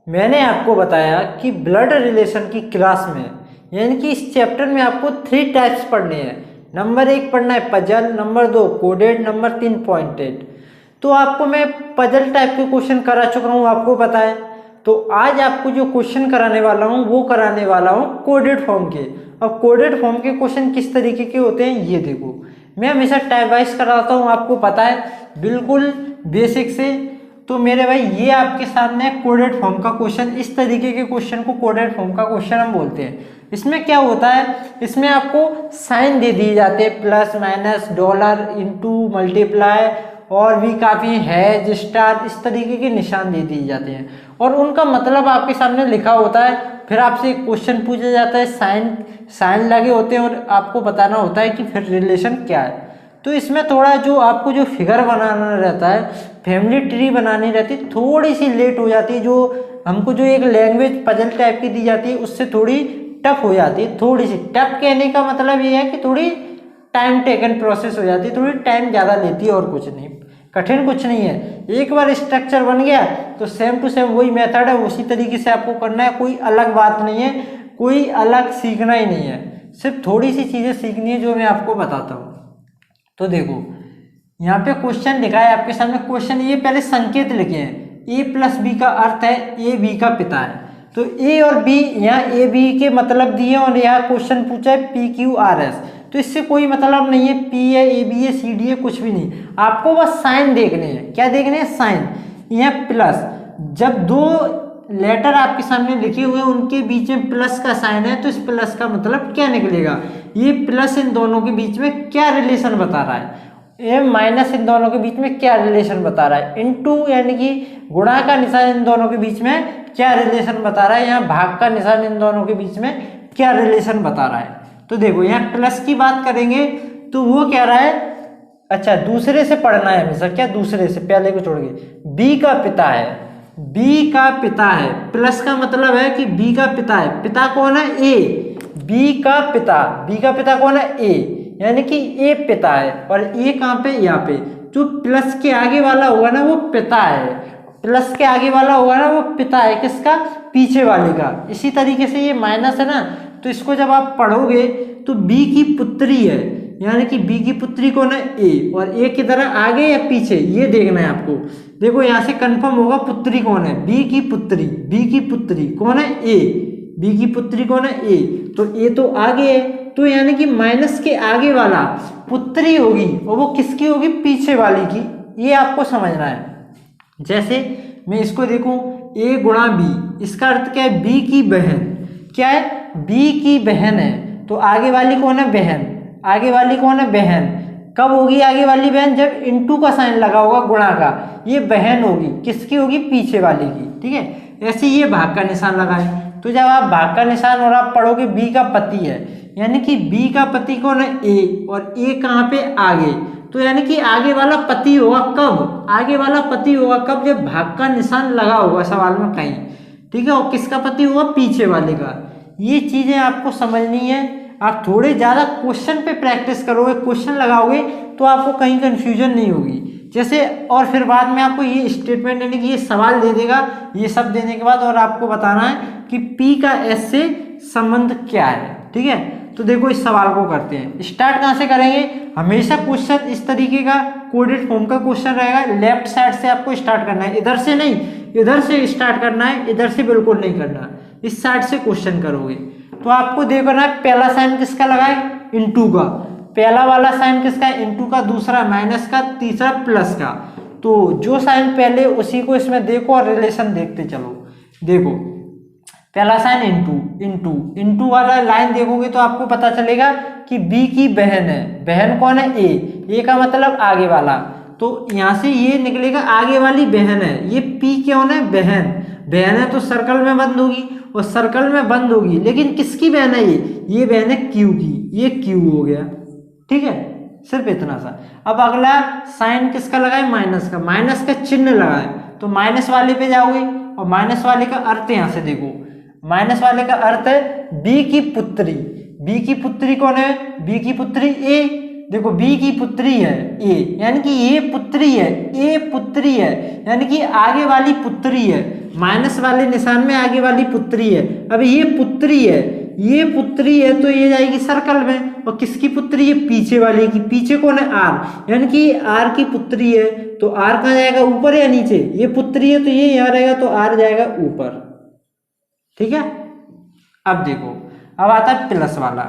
मैंने आपको बताया कि ब्लड रिलेशन की क्लास में, यानी कि इस चैप्टर में आपको 3 टाइप्स पढ़ने हैं। नंबर 1 पढ़ना है puzzle, number 2 coded, number 3 pointed. तो आपको मैं पजल टाइप के क्वेश्चन करा चुका हूँ, आपको पता है। तो आज आपको जो क्वेश्चन कराने वाला हूँ वो कराने वाला हूँ कोडेड फॉर्म के। अब कोडेड फॉर्म के क्वेश्चन किस तरीके के होते हैं ये देखो। मैं हमेशा टाइप वाइज कराता हूँ, आपको पता है, बिल्कुल बेसिक से। तो मेरे भाई ये आपके सामने कोडेड फॉर्म का क्वेश्चन, इस तरीके के क्वेश्चन को कोडेड फॉर्म का क्वेश्चन हम बोलते हैं। इसमें क्या होता है, इसमें आपको साइन दे दिए जाते हैं, plus minus dollar into multiply और भी काफ़ी हैज स्टार, इस तरीके के निशान दे दिए जाते हैं और उनका मतलब आपके सामने लिखा होता है। फिर आपसे एक क्वेश्चन पूछा जाता है, साइन साइन लगे होते हैं और आपको बताना होता है कि फिर रिलेशन क्या है। तो इसमें थोड़ा जो आपको जो फिगर बनाना रहता है, फैमिली ट्री बनानी रहती है, थोड़ी सी लेट हो जाती है। जो हमको जो एक लैंग्वेज पजल टाइप की दी जाती है उससे थोड़ी टफ हो जाती है। थोड़ी सी टफ कहने का मतलब ये है कि थोड़ी टाइम टेकन प्रोसेस हो जाती है, थोड़ी टाइम ज़्यादा लेती है और कुछ नहीं, कठिन कुछ नहीं है। एक बार स्ट्रक्चर बन गया तो सेम टू सेम वही मेथड है, उसी तरीके से आपको करना है। कोई अलग बात नहीं है, कोई अलग सीखना ही नहीं है, सिर्फ थोड़ी सी चीज़ें सीखनी है जो मैं आपको बताता हूँ। तो देखो यहाँ पे क्वेश्चन लिखा है आपके सामने। क्वेश्चन ये पहले संकेत लिखे हैं, ए प्लस बी का अर्थ है ए बी का पिता है। तो ए और बी, यहाँ ए बी के मतलब दिए और यहाँ क्वेश्चन पूछा है पी क्यू आर एस। तो इससे कोई मतलब नहीं है, पी है, ए बी है, सी डी है, कुछ भी नहीं। आपको बस साइन देखने हैं। क्या देखने हैं? साइन। यहाँ प्लस, जब दो लेटर आपके सामने लिखे हुए हैं उनके बीच में प्लस का साइन है तो इस प्लस का मतलब क्या निकलेगा? ये प्लस इन दोनों के बीच में क्या रिलेशन बता रहा है, ये माइनस इन दोनों के बीच में क्या रिलेशन बता रहा है, इनटू यानी कि गुणा का निशान इन दोनों के बीच में क्या रिलेशन बता रहा है, यहाँ भाग का निशान इन दोनों के बीच में क्या रिलेशन बता रहा है। तो देखो यहाँ प्लस की बात करेंगे तो वो कह रहा है, अच्छा दूसरे से पढ़ना है हमेशा। क्या दूसरे से? पहले को छोड़ के। बी का पिता है, बी का पिता है, प्लस का मतलब है कि बी का पिता है। पिता कौन है? ए। बी का पिता, बी का पिता कौन है? ए, यानी कि ए पिता है। और ए कहाँ पे? यहाँ पे। जो प्लस के आगे वाला होगा ना वो पिता है, प्लस के आगे वाला होगा ना वो पिता है। किसका? पीछे वाले का। इसी तरीके से ये माइनस है ना, तो इसको जब आप पढ़ोगे तो बी की पुत्री है, यानी कि बी की पुत्री कौन है? ए। और ए की तरह आगे या पीछे ये देखना है आपको। देखो यहाँ से कंफर्म होगा पुत्री कौन है? बी की पुत्री। बी की पुत्री कौन है? ए। बी की पुत्री कौन है? ए। तो ए तो आगे है, तो यानी कि माइनस के आगे वाला पुत्री होगी और वो किसकी होगी? पीछे वाली की। ये आपको समझना है। जैसे मैं इसको देखूं, ए गुणा बी, इसका अर्थ क्या है? बी की बहन। क्या है? बी की बहन है। तो आगे वाली कौन है? बहन। आगे वाली कौन है? बहन। कब होगी आगे वाली बहन? जब इनटू का साइन लगा होगा, गुणा का। ये बहन होगी, किसकी होगी? पीछे वाली की। ठीक है, ऐसे ये भाग का निशान लगाए। तो जब आप भाग का निशान और आप पढ़ोगे बी का पति है, यानी कि बी का पति कौन है? ए। और ए कहाँ पे? आगे। तो यानी कि आगे वाला पति होगा कब? आगे वाला पति होगा कब? जब भाग का निशान लगा होगा सवाल में कहीं। ठीक है, और किसका पति होगा? पीछे वाले का। ये चीजें आपको समझनी है। आप थोड़े ज्यादा क्वेश्चन पे प्रैक्टिस करोगे, क्वेश्चन लगाओगे तो आपको कहीं कंफ्यूजन नहीं होगी। जैसे और फिर बाद में आपको ये स्टेटमेंट यानी कि ये सवाल दे देगा, ये सब देने के बाद और आपको बताना है कि पी का एस से संबंध क्या है। ठीक है, तो देखो इस सवाल को करते हैं। स्टार्ट कहाँ से करेंगे? हमेशा क्वेश्चन इस तरीके का कोडेड फॉर्म का क्वेश्चन रहेगा। लेफ्ट साइड से आपको स्टार्ट करना है, इधर से नहीं, इधर से स्टार्ट करना है, इधर से बिल्कुल नहीं करना। इस साइड से क्वेश्चन करोगे तो आपको देखना है पहला साइन किसका लगाए? इनटू का। पहला वाला साइन किसका है? इनटू का। दूसरा माइनस का, तीसरा प्लस का। तो जो साइन पहले उसी को इसमें देखो और रिलेशन देखते चलो। देखो पहला साइन इनटू, इनटू इनटू वाला लाइन देखोगे तो आपको पता चलेगा कि बी की बहन है। बहन कौन है? ए। ए का मतलब आगे वाला। तो यहाँ से ये निकलेगा आगे वाली बहन है। ये पी कौन है? बहन। बहन है तो सर्कल में बंद होगी, और सर्कल में बंद होगी, लेकिन किसकी बहन है? ये बहन है क्यू की। ये क्यू हो गया। ठीक है, सिर्फ इतना सा। अब अगला साइन किसका लगाए? माइनस का। माइनस का चिन्ह लगाए तो माइनस वाले पे जाओगे और माइनस वाले का अर्थ यहाँ से देखो। माइनस वाले का अर्थ है बी की पुत्री। बी की पुत्री कौन है? बी की पुत्री ए। देखो बी की पुत्री है ए, यानी कि ये पुत्री है, ए पुत्री है, यानी कि आगे वाली पुत्री है, माइनस वाले निशान में आगे वाली पुत्री है। अब ये पुत्री है, ये पुत्री है तो ये जाएगी सर्कल में, और किसकी पुत्री है? पीछे वाले की। पीछे कौन है? आर, यानी कि आर की पुत्री है तो आर कहाँ जाएगा? ऊपर या नीचे? ये पुत्री है तो ये यहाँ रहेगा तो आर जाएगा ऊपर। ठीक है। अब देखो, अब आता है प्लस वाला।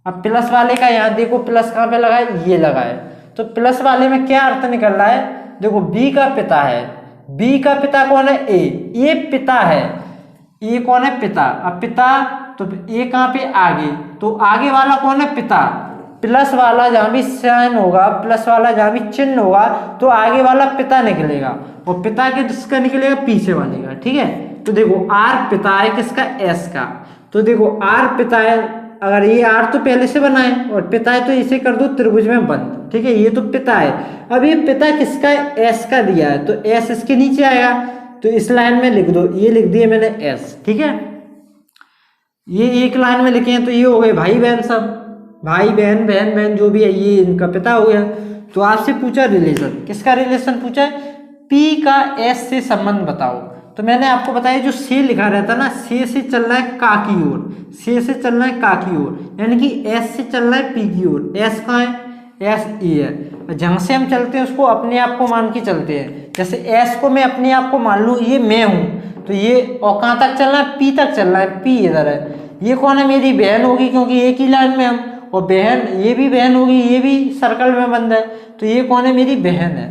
अब प्लस वाले का यहाँ देखो प्लस कहाँ पे लगा है? ये लगा है। तो प्लस वाले में क्या अर्थ निकल रहा है? देखो बी का पिता है, बी का पिता कौन है? ए पिता है, ए कौन है? पिता। अब पिता तो ए कहाँ पे? आगे, तो आगे वाला कौन है? पिता। प्लस वाला जहाँ भी साइन होगा, प्लस वाला जहाँ भी चिन्ह होगा तो आगे वाला पिता निकलेगा, और पिता के किसका निकलेगा? पीछे वाले का। ठीक है। तो देखो आर पिता है किसका? एस का। तो देखो आर पिता है, अगर ये आर तो पहले से बना है और पिता है तो इसे कर दो त्रिभुज में बंद। ठीक है, ये तो पिता है। अब ये पिता किसका है? एस का दिया है तो एस इसके नीचे आएगा, तो इस लाइन में लिख दो, ये लिख दिए मैंने एस। ठीक है, ये एक लाइन में लिखे हैं तो ये हो गए भाई बहन, सब भाई बहन, बहन बहन जो भी है, ये इनका पिता हो गया। तो आपसे पूछा रिलेशन, किसका रिलेशन पूछा है? पी का एस से संबंध बताओ। तो मैंने आपको बताया जो से लिखा रहता है ना, से चल रहा है का की ओर, से चल रहा है का की ओर, यानी कि एस से चल रहा है पी की ओर। एस कहाँ है? एस ए है। जहाँ से हम चलते हैं उसको अपने आप को मान के चलते हैं। जैसे एस को मैं अपने आप को मान लूँ, ये मैं हूँ, तो ये और कहाँ तक चल रहा है? पी तक चल रहा है, पी इधर है। ये कौन है? मेरी बहन होगी, क्योंकि एक ही लाइन में हम, और बहन ये भी बहन होगी, ये भी सर्कल में बंद है, तो ये कौन है? मेरी बहन है।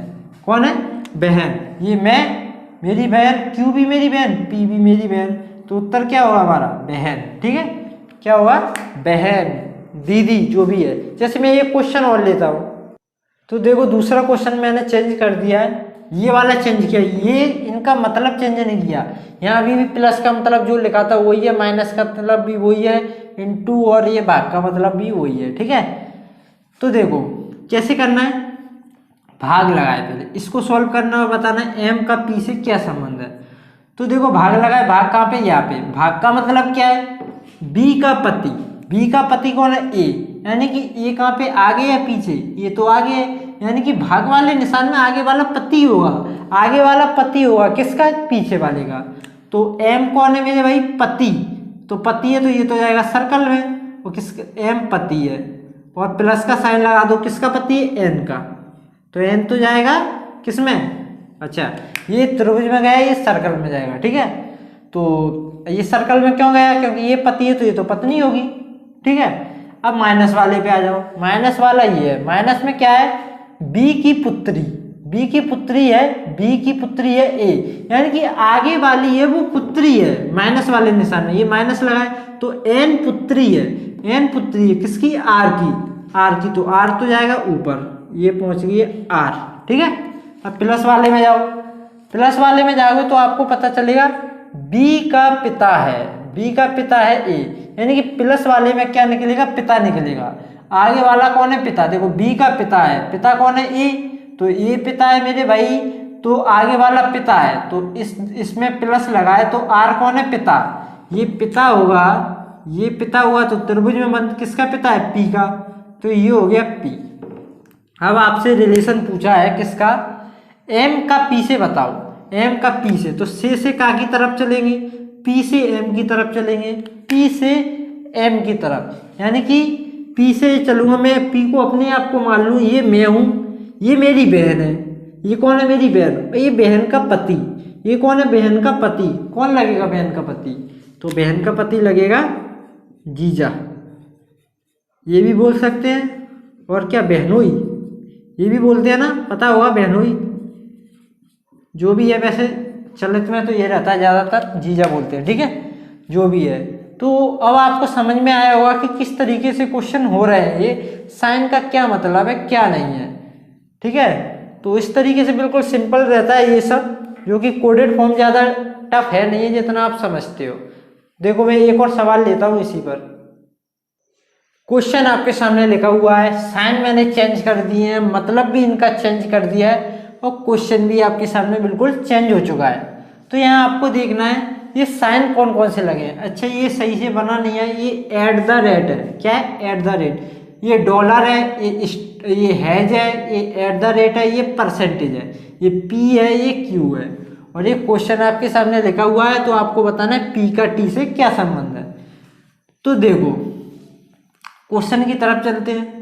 कौन है? बहन। ये मैं, मेरी बहन, क्यू भी मेरी बहन, पी भी मेरी बहन, तो उत्तर क्या होगा हमारा? बहन। ठीक है, क्या होगा? बहन, दीदी जो भी है। जैसे मैं ये क्वेश्चन और लेता हूँ, तो देखो दूसरा क्वेश्चन मैंने चेंज कर दिया है, ये वाला चेंज किया, ये इनका मतलब चेंज नहीं किया। यहाँ अभी भी प्लस का मतलब जो लिखा था वही है, माइनस का मतलब भी वही है, इनटू, और ये भाग का मतलब भी वही है। ठीक है, तो देखो कैसे करना है, भाग लगाए पहले इसको सॉल्व करना और बताना है एम का पी से क्या संबंध है। तो देखो भाग लगाए, भाग कहाँ पे? यहाँ पे। भाग का मतलब क्या है? बी का पति, बी का पति कौन है? ए, यानी कि ए कहाँ पे? आगे या पीछे? ये तो आगे है, यानी कि भाग वाले निशान में आगे वाला पति होगा, आगे वाला पति होगा किसका? पीछे वाले का। तो एम कौन है मेरे भाई? पति। तो पति है तो ये तो जाएगा सर्कल में, वो किसका? एम पति है, और प्लस का साइन लगा दो, किसका पति है? एन का। तो एन तो जाएगा किसमें? अच्छा, ये त्रिभुज में गया, ये सर्कल में जाएगा। ठीक है, तो ये सर्कल में क्यों गया? क्योंकि ये पति है तो ये तो पत्नी होगी। ठीक है, अब माइनस वाले पे आ जाओ। माइनस वाला ये है, माइनस में क्या है? बी की पुत्री, बी की पुत्री है, बी की पुत्री है ए, यानी कि आगे वाली है वो पुत्री है, माइनस वाले निशान में ये माइनस लगाए तो एन पुत्री है, एन पुत्री है किसकी? आर की, आर की। तो आर तो जाएगा ऊपर, ये पहुंच गई है आर। ठीक है, अब प्लस वाले में जाओ, प्लस वाले में जाओगे तो आपको पता चलेगा बी का पिता है, बी का पिता है ए, यानी कि प्लस वाले में क्या निकलेगा? पिता निकलेगा। आगे वाला कौन है? पिता। देखो बी का पिता है, पिता कौन है? ए, तो ये पिता है मेरे भाई, तो आगे वाला पिता है, तो इसमें प्लस लगाए तो आर कौन है? पिता। ये पिता होगा, ये पिता हुआ, तो त्रिभुज में बंद किसका पिता है? पी का। तो ये हो गया पी। अब आपसे रिलेशन पूछा है किसका? एम का पी से बताओ, एम का पी से। तो से का की तरफ चलेंगे, पी से एम की तरफ चलेंगे, पी से एम की तरफ, यानी कि पी से चलूंगा मैं, पी को अपने आप को मान लूँ, ये मैं हूँ, ये मेरी बहन है, ये कौन है? मेरी बहन, ये बहन का पति, ये कौन है? बहन का पति। कौन लगेगा बहन का पति? तो बहन का पति लगेगा जीजा, ये भी बोल सकते हैं, और क्या? बहनोई, ये भी बोलते हैं ना, पता होगा बहनोई, जो भी है। वैसे चलित में तो ये रहता है ज़्यादातर, जीजा बोलते हैं। ठीक है, जो भी है। तो अब आपको समझ में आया होगा कि किस तरीके से क्वेश्चन हो रहे हैं, ये साइन का क्या मतलब है, क्या नहीं है। ठीक है, तो इस तरीके से बिल्कुल सिंपल रहता है ये सब, जो कि कोडेड फॉर्म ज़्यादा टफ है नहीं है जितना आप समझते हो। देखो मैं एक और सवाल लेता हूँ इसी पर। क्वेश्चन आपके सामने लिखा हुआ है, साइन मैंने चेंज कर दिए हैं, मतलब भी इनका चेंज कर दिया है, और क्वेश्चन भी आपके सामने बिल्कुल चेंज हो चुका है। तो यहाँ आपको देखना है ये साइन कौन कौन से लगे हैं। अच्छा, ये सही से बना नहीं है, ये एट द रेट है। क्या है? एट द रेट, ये डॉलर है, ये हैज है, ये एट द रेट है, ये परसेंटेज है, ये पी है, ये क्यू है, और ये क्वेश्चन आपके सामने लिखा हुआ है, तो आपको बताना है पी का टी से क्या संबंध है। तो देखो क्वेश्चन की तरफ चलते हैं।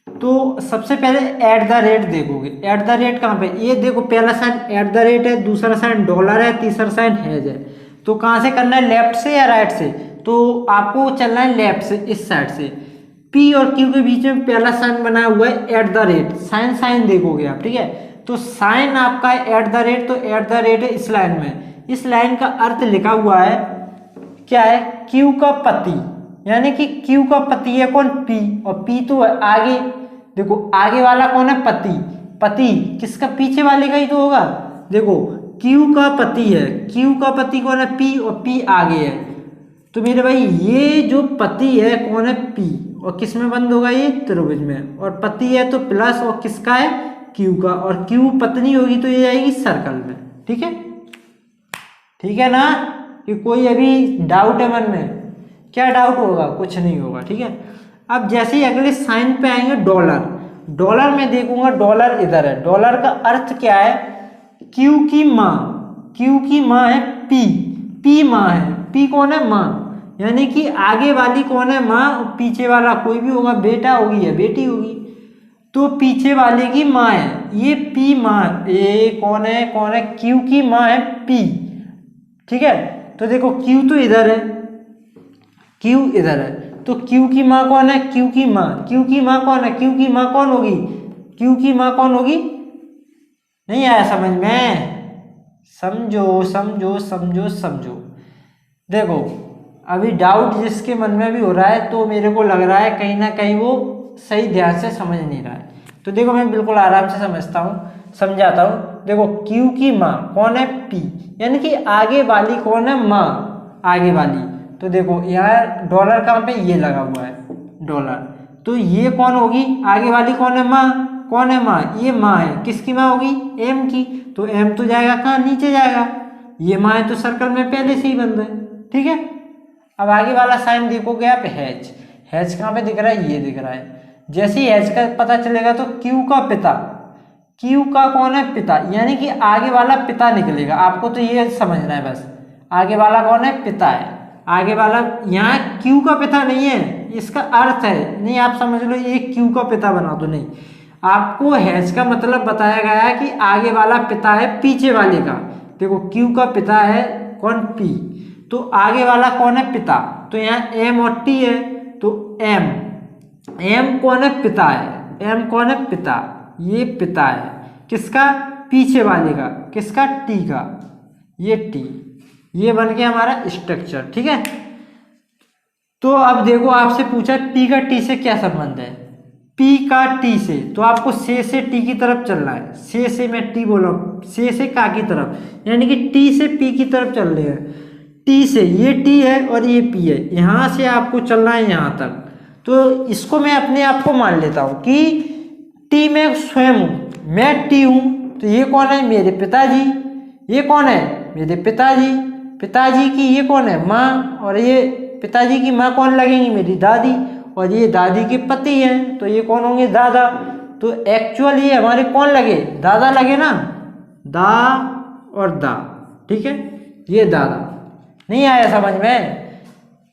तो सबसे पहले एट द रेट देखोगे। एट द रेट कहाँ पे, ये देखो पहला साइन एट द रेट है, दूसरा साइन डॉलर है, तीसरा साइन हैज है। तो कहाँ से करना है, लेफ्ट से या राइट से? तो आपको चलना है लेफ्ट से, इस साइड से। पी और क्यू के बीच में पहला साइन बनाया हुआ है at the rate, sign sign देखोगे आप, ठीक है। तो साइन आपका है एट द रेट, तो एट द रेट है इस लाइन में। इस लाइन का अर्थ लिखा हुआ है क्या है, क्यू का पति, यानी कि क्यू का पति है कौन, पी, और पी तो आगे, देखो आगे वाला कौन है, पति। पति किसका, पीछे वाले का ही तो होगा। देखो क्यू का पति है, क्यू का पति कौन है, पी, और पी आगे है। तो मेरे भाई ये जो पति है कौन है, पी, और किस में बंद होगा, ये त्रिभुज में, और पति है तो प्लस, और किसका है, क्यू का, और क्यू पत्नी होगी तो ये जाएगी सर्कल में, ठीक है। ठीक है ना, कि कोई अभी डाउट है मन में? क्या डाउट होगा, कुछ नहीं होगा, ठीक है। अब जैसे ही अगले साइन पे आएंगे डॉलर, डॉलर में देखूंगा, डॉलर इधर है। डॉलर का अर्थ क्या है, क्यू की माँ, क्यू की माँ है पी, पी माँ है, पी कौन है, माँ, यानी कि आगे वाली कौन है, माँ, और पीछे वाला कोई भी होगा, बेटा होगी या बेटी होगी, तो पीछे वाले की माँ है, ये पी माँ, ये कौन है, कौन है, क्यू की माँ है पी, ठीक है। तो देखो क्यू तो इधर है, क्यू इधर है, तो क्यू की माँ कौन है, क्यू की माँ, क्यू की माँ कौन है, क्यू की माँ कौन होगी, क्यू की माँ कौन होगी? नहीं आया समझ में? समझो समझो समझो समझो। देखो अभी डाउट जिसके मन में भी हो रहा है, तो मेरे को लग रहा है कहीं ना कहीं वो सही ध्यान से समझ नहीं रहा है। तो देखो मैं बिल्कुल आराम से समझता हूँ, समझाता हूँ। देखो क्यू की माँ कौन है, पी, यानी कि आगे वाली कौन है, माँ, आगे वाली। तो देखो यहाँ डॉलर कहाँ पे, ये लगा हुआ है डॉलर, तो ये कौन होगी, आगे वाली कौन है, माँ, कौन है माँ, ये माँ है, किसकी माँ होगी, एम की, तो एम तो जाएगा कहाँ, नीचे जाएगा, ये माँ है तो सर्कल में पहले से ही बंद है, ठीक है। अब आगे वाला साइन देखोगे आप, हैज, हैज कहाँ पे दिख रहा है, ये दिख रहा है। जैसे ही हैज का पता चलेगा तो क्यू का पिता, क्यू का कौन है, पिता, यानी कि आगे वाला पिता निकलेगा। आपको तो ये समझना है बस, आगे वाला कौन है, पिता है, आगे वाला। यहाँ क्यू का पिता नहीं है, इसका अर्थ है, नहीं आप समझ लो ये क्यू का पिता बना दो, नहीं, आपको हैज का मतलब बताया गया है कि आगे वाला पिता है पीछे वाले का। देखो क्यू का पिता है कौन, पी, तो आगे वाला कौन है, पिता, तो यहाँ एम और टी है, तो एम, एम कौन है, पिता है, एम कौन है, पिता, ये पिता है किसका, पीछे वाले का, किसका, टी का, ये टी, ये बन गया हमारा स्ट्रक्चर, ठीक है। तो अब देखो आपसे पूछा पी का टी से क्या संबंध है, पी का टी से, तो आपको से टी की तरफ चलना है, से मैं टी बोला, से का की तरफ, यानी कि टी से पी की तरफ चल रहे हैं। टी से, ये टी है और ये पी है, यहाँ से आपको चलना है यहाँ तक। तो इसको मैं अपने आप को मान लेता हूँ कि टी में स्वयं हूँ, मैं टी हूँ, तो ये कौन है, मेरे पिताजी, ये कौन है, मेरे पिताजी, पिताजी की ये कौन है, माँ, और ये पिताजी की माँ कौन लगेंगी, मेरी दादी, और ये दादी के पति हैं, तो ये कौन होंगे, दादा। तो एक्चुअल ये हमारे कौन लगे, दादा लगे ना, दा और दा, ठीक है, ये दादा। नहीं आया समझ में?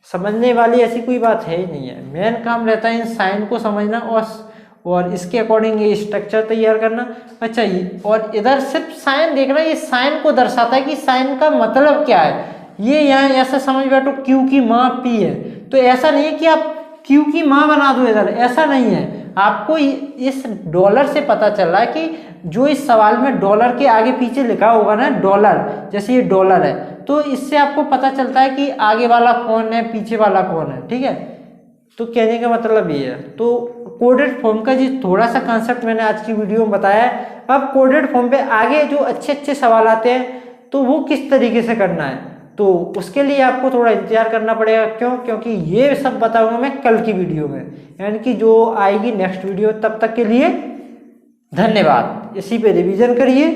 समझने वाली ऐसी कोई बात है ही नहीं है। मेन काम रहता है इन साइन को समझना और इसके अकॉर्डिंग ये स्ट्रक्चर तैयार करना। अच्छा, और इधर सिर्फ साइन देखना, ये साइन को दर्शाता है कि साइन का मतलब क्या है। ये यहाँ ऐसा समझ बैठो क्यू की माँ पी है, तो ऐसा नहीं है कि आप क्यू की माँ बना दो इधर, ऐसा नहीं है। आपको इस डॉलर से पता चल रहा है कि जो इस सवाल में डॉलर के आगे पीछे लिखा होगा ना, डॉलर, जैसे ये डॉलर है, तो इससे आपको पता चलता है कि आगे वाला कौन है, पीछे वाला कौन है, ठीक है। तो कहने का मतलब ये है। तो कोडेड फॉर्म का जी थोड़ा सा कंसेप्ट मैंने आज की वीडियो में बताया है। अब कोडेड फॉर्म पे आगे जो अच्छे अच्छे सवाल आते हैं तो वो किस तरीके से करना है, तो उसके लिए आपको थोड़ा इंतजार करना पड़ेगा। क्यों? क्योंकि ये सब बताऊंगा मैं कल की वीडियो में, यानी कि जो आएगी नेक्स्ट वीडियो। तब तक के लिए धन्यवाद। इसी पे रिवीजन करिए।